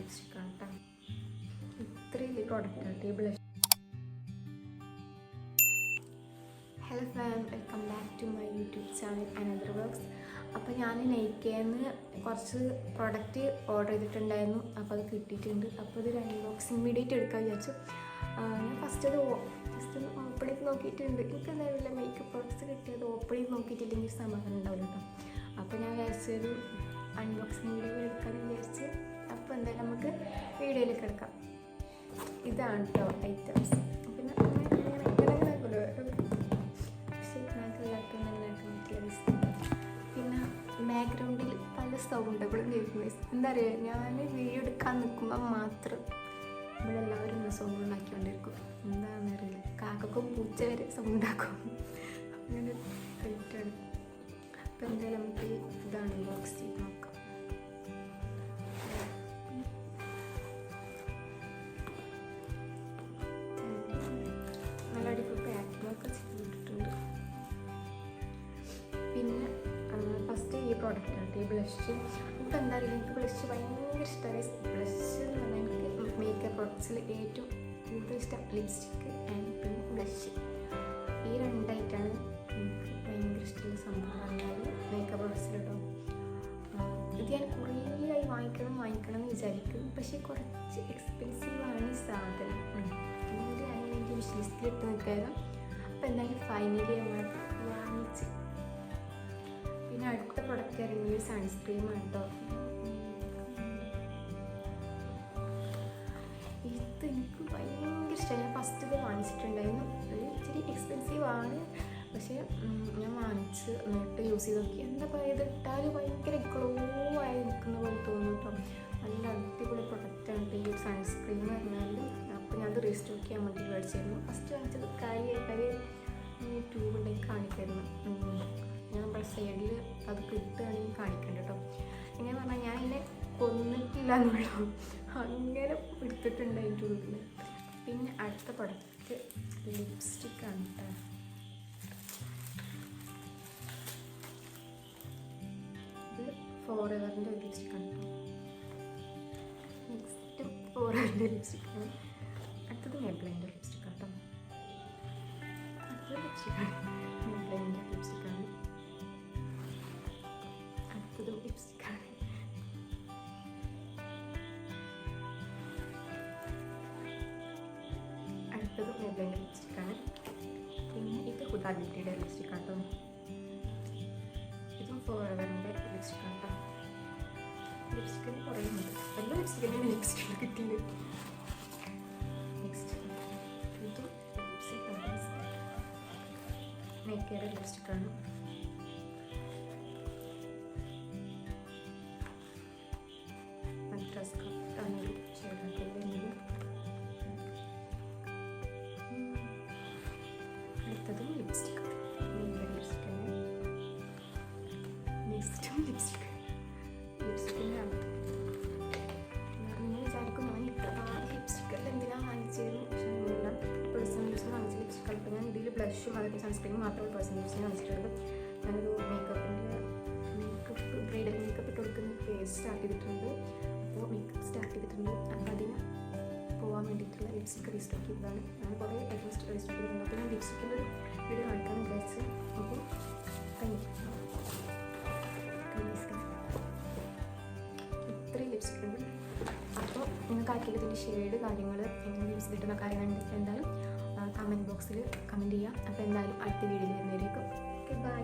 ലിപ്സ്റ്റിക്കാണ് കേട്ടോ. ഇത്രയും പ്രോഡക്റ്റാണ് blush. Hello fam, welcome back to my YouTube channel another works. അപ്പോൾ ഞാൻ നൈക്കയിൽ കുറച്ച് പ്രോഡക്റ്റ് ഓർഡർ ചെയ്തിട്ടുണ്ടായിരുന്നു. അപ്പോൾ അത് കിട്ടിയിട്ടുണ്ട്. അപ്പോൾ ഇതൊരു അൺബോക്സിങ് വീഡിയോ എടുക്കാൻ വിചാരിച്ചു. ഞാൻ ഫസ്റ്റ് അത് ജസ്റ്റ് ഒന്ന് ഓപ്പൺ ചെയ്ത് നോക്കിയിട്ടുണ്ട്. എനിക്ക് എന്തായാലും മേക്കപ്പ് പ്രോഡക്റ്റ്സ് കിട്ടിയത് ഓപ്പൺ ചെയ്ത് നോക്കിയിട്ടില്ലെങ്കിൽ സമാധാനം ഉണ്ടാവില്ല കേട്ടോ. അപ്പോൾ ഞാൻ വിചാരിച്ചൊരു അൺബോക്സിങ് വീഡിയോ എടുക്കാമെന്ന് വിചാരിച്ച്. അപ്പോൾ എന്തായാലും നമുക്ക് വീഡിയോയിലേക്ക് എടുക്കാം. ഇതാണ് കേട്ടോ ഐറ്റംസ്. പിന്നെ പിന്നെ ബാക്ക്ഗ്രൗണ്ടിൽ പല സൗണ്ടുകളും കേൾക്കുന്നത്. എന്താ പറയുക, ഞാൻ വീഡിയോ എടുക്കാൻ നിൽക്കുമ്പോൾ മാത്രം ഇവിടെ എല്ലാവരും സൗണ്ട് ഉണ്ടാക്കിക്കൊണ്ടിരിക്കും. എന്താണെന്ന് അറിയില്ല, കാക്കക്കും പൂച്ച വരെ സൗണ്ട് ഉണ്ടാക്കും. അങ്ങനെ റേറ്റാണ്. അപ്പോൾ എന്തായാലും നമുക്ക് ഇതാണ് ബോക്സ് ചെയ്ത് നോക്കാം. നല്ല അടിപൊളി പാക്കിങ്ങൊക്കെ ചെയ്തിട്ടുണ്ട്. പിന്നെ ഫസ്റ്റ് ഈ പ്രോഡക്റ്റാണ് ഈ ബ്ലഷ്. നമുക്ക് എന്താ പറയുക, എനിക്ക് ബ്ലഷ് ഭയങ്കര ഇഷ്ടമായി. ബ്ലഷ് എന്ന് പറഞ്ഞാൽ എനിക്ക് മേക്കപ്പ് പ്രോഡക്ട്സിൽ ഏറ്റവും കൂടുതൽ ഇഷ്ടം ലിപ്സ്റ്റിക്ക് ആൻഡ് പിന്നെ ബ്ലഷ്. ഈ രണ്ടായിട്ടാണ് എനിക്ക് ഭയങ്കര ഇഷ്ടമുള്ള സംഭവം പറഞ്ഞാൽ മേക്കപ്പ് പ്രോഡക്ട്സിൽ കേട്ടോ. ഇത് ഞാൻ കുറേ ആയി വാങ്ങിക്കണം എന്ന് വിചാരിക്കും. പക്ഷേ കുറച്ച് എക്സ്പെൻസീവാണ് ഈ സാധനം. അതുകൊണ്ട് ഞാൻ എനിക്ക് വിഷ് ലിസ്റ്റിൽ ഇട്ട് നിൽക്കായിരുന്നു. അപ്പോൾ എന്തായാലും ഫൈനലി നമ്മൾ വാങ്ങിച്ച്. പിന്നെ അടുത്ത പ്രൊഡക്റ്റ് ഇറങ്ങിയ സൺസ്ക്രീമാണ് കേട്ടോ. ഇത് എനിക്ക് ഭയങ്കര ഇഷ്ടമായി. ഞാൻ ഫസ്റ്റ് ഇത് വാങ്ങിച്ചിട്ടുണ്ടായിരുന്നു. ഒരു ഇച്ചിരി എക്സ്പെൻസീവ് ആണ്, പക്ഷേ ഞാൻ വാങ്ങിച്ച് എന്നിട്ട് യൂസ് ചെയ്ത് നോക്കി. എന്താ പറയുക, ഇത് ഇട്ടാൽ ഭയങ്കര ഗ്ലോ ആയി നിൽക്കുന്ന പോലെ തോന്നും കേട്ടോ. നല്ല അടിപൊളി പ്രൊഡക്റ്റാണ് ഈ ഒരു സൺസ്ക്രീൻ എന്ന് പറഞ്ഞാൽ. അപ്പോൾ ഞാൻ അത് റീസ്റ്റോക്ക് ചെയ്യാൻ വേണ്ടി മേടിച്ചായിരുന്നു. ഫസ്റ്റ് വാങ്ങിച്ചത് കാര്യം ട്യൂബ് ഉണ്ടെങ്കിൽ കാണിക്കായിരുന്നു. ഞാൻ നമ്മുടെ സൈഡിൽ അത് കിട്ടുകയാണെങ്കിൽ കാണിക്കണ്ട കേട്ടോ. എങ്ങനെ പറഞ്ഞാൽ ഞാൻ എന്നെ കൊന്നിട്ടില്ല എന്നുള്ളൂ, അങ്ങനെ എടുത്തിട്ടുണ്ട് അതിൻ്റെ ഉള്ളിൽ. പിന്നെ അടുത്ത പ്രൊഡക്റ്റ് ലിപ്സ്റ്റിക്കാണ് കേട്ടോ. ഇത് ഫോറെവറിൻ്റെ ഒരു ലിപ്സ്റ്റിക്കാണ് കേട്ടോ. നെക്സ്റ്റ് ഫോറെവറിൻ്റെ ലിപ്സ്റ്റിക്കാണ്. അടുത്തത് മെബ്ലൈൻ്റെ ലിപ്സ്റ്റിക്കാണ് കേട്ടോ. അടുത്തത് ലിപ്സ്റ്റിക്കാണ് മെബ്ലൈൻ്റെ ലിപ്സ്റ്റിക്കാണ്. അടുത്തതും ലിപ്സ്റ്റിക്കാണ്. അടുത്തതും മെബ്ലൈൻ്റെ ലിപ്സ്റ്റിക്കാണ്. പിന്നെ ഇത് ഹുദാ ബ്യൂട്ടിയുടെ ലിപ്സ്റ്റിക്കാണ് കേട്ടോ. ഇതും ഫോറെവറിൻ്റെ ലിപ്സ്റ്റിക്കാണ് കേട്ടോ. ലിപ്സ്റ്റിക്കിന് കുറേ ഉണ്ട്. എല്ലാ ലിപ്സ്റ്റിക്കിനും ലിപ്സ്റ്റിക്കിൽ കിട്ടിയത്. നെക്സ്റ്റ് ഇതും ലിപ്സ്റ്റിക്കാണ്. നൈക്കയുടെ ലിപ്സ്റ്റിക്കാണ്. അടുത്തതും ലിപ്സ്റ്റിക്. നെക്സ്റ്റും ലിപ്സ്റ്റിക്. ലിപ്സ്റ്റിക്കിൻ്റെ നിങ്ങൾ വിചാരിക്കും ഞാൻ ഇത്ര ലിപ്സ്റ്റിക്കെല്ലാം എന്തിനാണ് വാങ്ങിച്ചത്. പക്ഷേ ഞാൻ പേഴ്സണൽ യൂസിന് വാങ്ങിച്ച ലിപ്സ്റ്റിക്. അപ്പോൾ ഞാൻ ഇതിൽ ബ്ലഷും അതൊക്കെ സൺസ്ക്രീനും മാത്രമേ പേഴ്സണൽ യൂസിന് വാങ്ങിച്ചിട്ടുള്ളൂ. ഞാനൊരു മേക്കപ്പ് ബ്രൈഡൽ മേക്കപ്പ് ഇട്ട് കൊടുക്കുന്ന ഫേസ് സ്റ്റാർട്ട് ചെയ്തിട്ടുണ്ട്. അപ്പോൾ മേക്കപ്പ് സ്റ്റാർട്ട് ചെയ്തിട്ടുണ്ട്. അപ്പോൾ അതിന് പോകാൻ വേണ്ടിയിട്ടുള്ള ലിപ്സ്റ്റിക്ക് റീസ്റ്റോക്ക് ചെയ്തതാണ്. ഞാൻ കുറേ ഐറ്റംസ് റീസ്റ്റോക്ക് ചെയ്തിട്ടുണ്ട്. അപ്പോൾ ഞാൻ ലിപ്സ്റ്റിക്കിൻ്റെ ഒരു വീഡിയോ കാണിക്കാമെന്ന് വിചാരിച്ച്. അപ്പോൾ ഇത്രയും ലിപ്സ്റ്റിക് ഉണ്ട്. അപ്പോൾ നിങ്ങൾക്ക് ആർക്കെങ്കിലും ഇതിൻ്റെ ഷെയ്ഡ് കാര്യങ്ങൾ എങ്ങനെ യൂസ് ചെയ്തിട്ടുള്ള കാര്യങ്ങൾ എന്തായാലും കമൻറ്റ് ബോക്സിൽ കമൻറ്റ് ചെയ്യാം. അപ്പോൾ എന്തായാലും അടുത്ത വീഡിയോയിൽ വരുന്നവരേക്കും ബൈ.